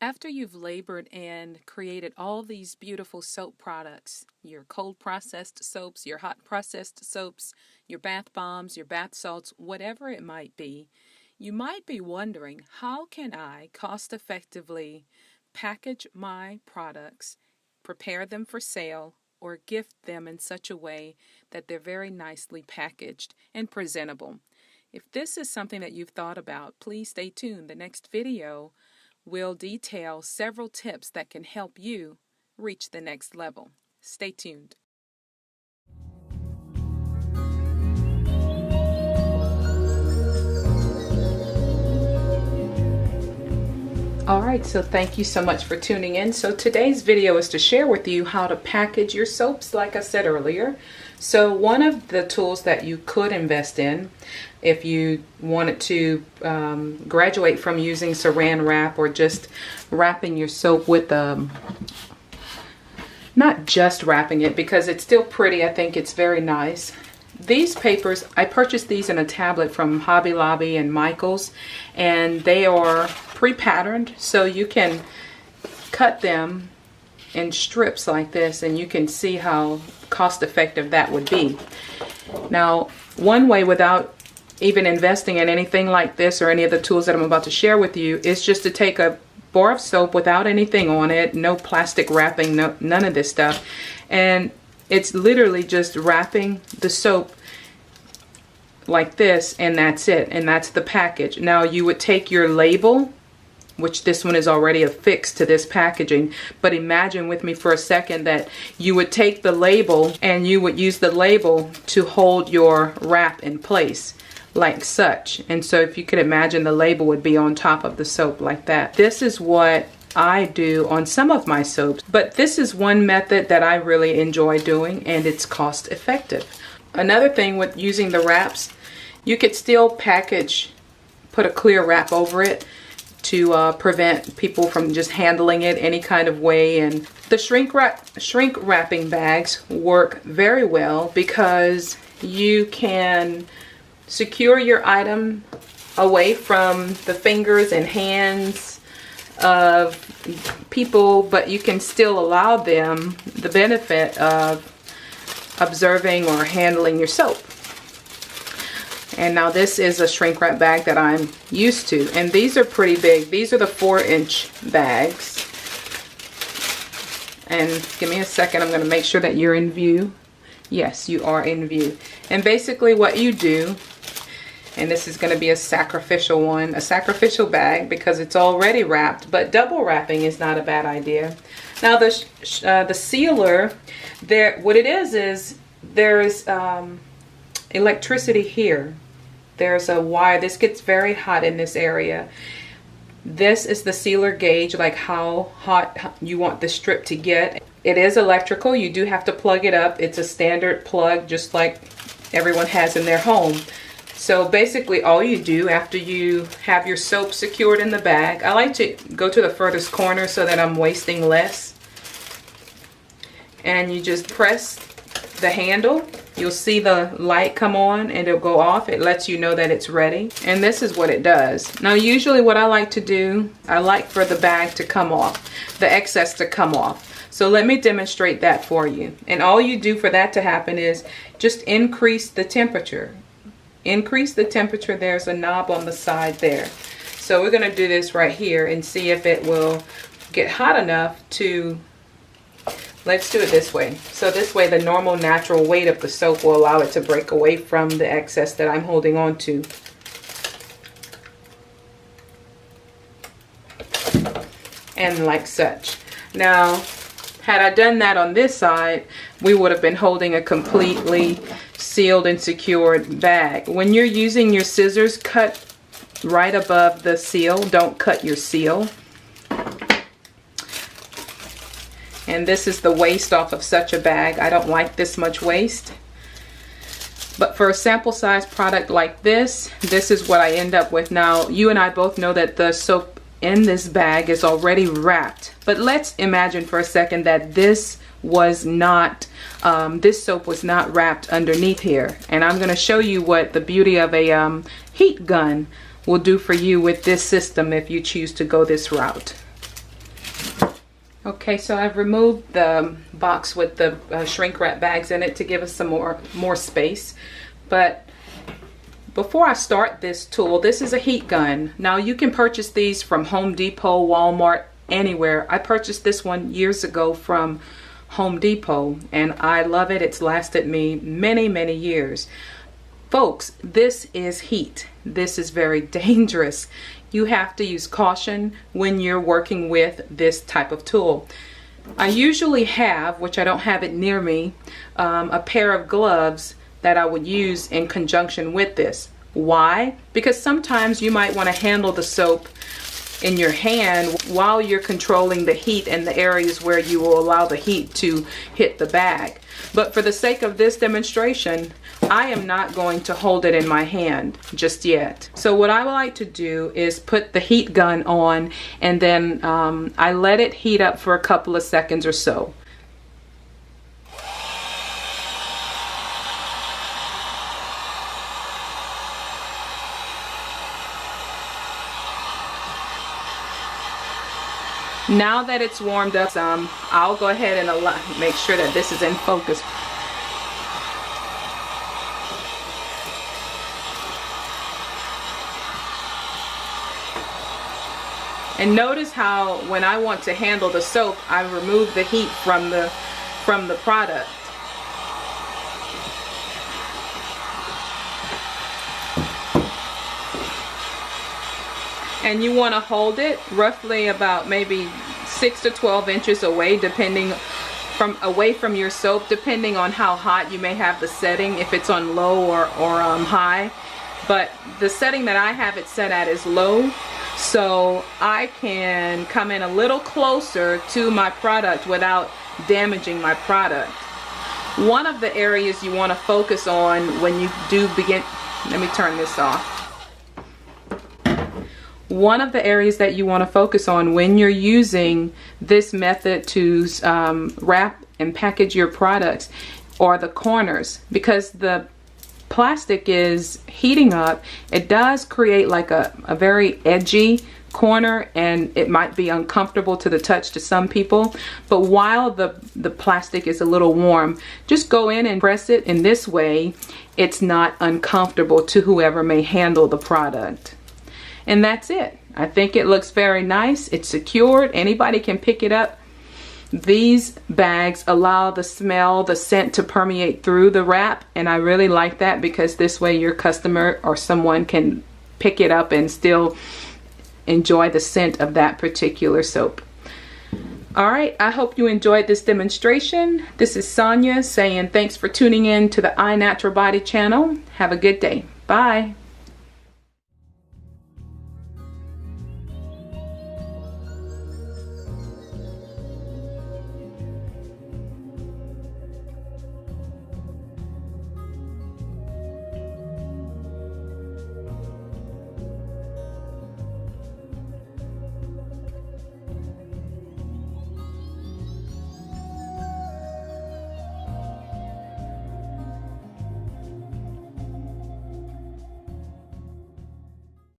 After you've labored and created all these beautiful soap products, your cold processed soaps, your hot processed soaps, your bath bombs, your bath salts, whatever it might be, you might be wondering, how can I cost effectively package my products, prepare them for sale, or gift them in such a way that they're very nicely packaged and presentable? If this is something that you've thought about, please stay tuned. The next video will detail several tips that can help you reach the next level. Stay tuned. Alright, so thank you so much for tuning in. So today's video is to share with you how to package your soaps, like I said earlier. So one of the tools that you could invest in if you wanted to graduate from using saran wrap or just wrapping your soap with not just wrapping it, because it's still pretty. I think it's very nice. These papers, I purchased these in a tablet from Hobby Lobby and Michaels, and they are pre-patterned, so you can cut them in strips like this, and you can see how cost effective that would be. Now, one way without even investing in anything like this or any of the tools that I'm about to share with you is just to take a bar of soap without anything on it, no plastic wrapping, none of this stuff, and it's literally just wrapping the soap like this, and that's it, and that's the package. Now you would take your label, which this one is already affixed to this packaging, but imagine with me for a second that you would take the label and you would use the label to hold your wrap in place like such. And so if you could imagine, the label would be on top of the soap like that. This is what I do on some of my soaps, but this is one method that I really enjoy doing, and it's cost effective. Another thing with using the wraps, you could still package, put a clear wrap over it to prevent people from just handling it any kind of way. And the shrink wrapping bags work very well because you can secure your item away from the fingers and hands of people, but you can still allow them the benefit of observing or handling your soap. And now this is a shrink wrap bag that I'm used to, and these are pretty big. These are the 4-inch bags. And give me a second, I'm going to make sure that you're in view. Yes, you are in view. And basically what you do, and this is going to be a sacrificial one, a sacrificial bag because it's already wrapped, but double wrapping is not a bad idea. Now the sealer, what it is there's electricity here. There's a wire. This gets very hot in this area. This is the sealer gauge, like how hot you want the strip to get. It is electrical. You do have to plug it up. It's a standard plug, just like everyone has in their home. So basically all you do after you have your soap secured in the bag, I like to go to the furthest corner so that I'm wasting less. And you just press the handle. You'll see the light come on and it'll go off. It lets you know that it's ready. And this is what it does. Now usually what I like to do, I like for the bag to come off, the excess to come off. So let me demonstrate that for you. And all you do for that to happen is just increase the temperature. Increase the temperature. There's a knob on the side there. So we're going to do this right here and see if it will get hot enough to, let's do it this way. So this way the normal natural weight of the soap will allow it to break away from the excess that I'm holding on to. And like such. Now, had I done that on this side, we would have been holding a completely sealed and secured bag. When you're using your scissors, cut right above the seal. Don't cut your seal. And this is the waste off of such a bag. I don't like this much waste. But for a sample size product like this, this is what I end up with. Now, you and I both know that the soap in this bag is already wrapped. But let's imagine for a second that this was not, this soap was not wrapped underneath here. And I'm going to show you what the beauty of a heat gun will do for you with this system if you choose to go this route. Okay, so I've removed the box with the shrink wrap bags in it to give us some more space. But before I start this tool, this is a heat gun. Now you can purchase these from Home Depot, Walmart, anywhere. I purchased this one years ago from Home Depot and I love it. It's lasted me many years. Folks, this is heat. This is very dangerous. You have to use caution when you're working with this type of tool. I usually have, which I don't have it near me, a pair of gloves that I would use in conjunction with this. Why? Because sometimes you might want to handle the soap in your hand while you're controlling the heat in the areas where you will allow the heat to hit the bag. But for the sake of this demonstration, I am not going to hold it in my hand just yet. So what I would like to do is put the heat gun on, and then I let it heat up for a couple of seconds or so. Now that it's warmed up some, I'll go ahead and make sure that this is in focus. And notice how when I want to handle the soap, I remove the heat from the product. And you want to hold it roughly about maybe 6 to 12 inches away, away from your soap, depending on how hot you may have the setting, if it's on low or high. But the setting that I have it set at is low, so I can come in a little closer to my product without damaging my product. One of the areas you want to focus on when you do begin, let me turn this off. One of the areas that you want to focus on when you're using this method to wrap and package your products are the corners, because the plastic is heating up. It does create like a very edgy corner, and it might be uncomfortable to the touch to some people. But while the plastic is a little warm, just go in and press it in this way. It's not uncomfortable to whoever may handle the product. And that's it. I think it looks very nice. It's secured. Anybody can pick it up. These bags allow the smell, the scent to permeate through the wrap, and I really like that, because this way your customer or someone can pick it up and still enjoy the scent of that particular soap. Alright, I hope you enjoyed this demonstration. This is Sonia saying thanks for tuning in to the iNaturalBody channel. Have a good day. Bye.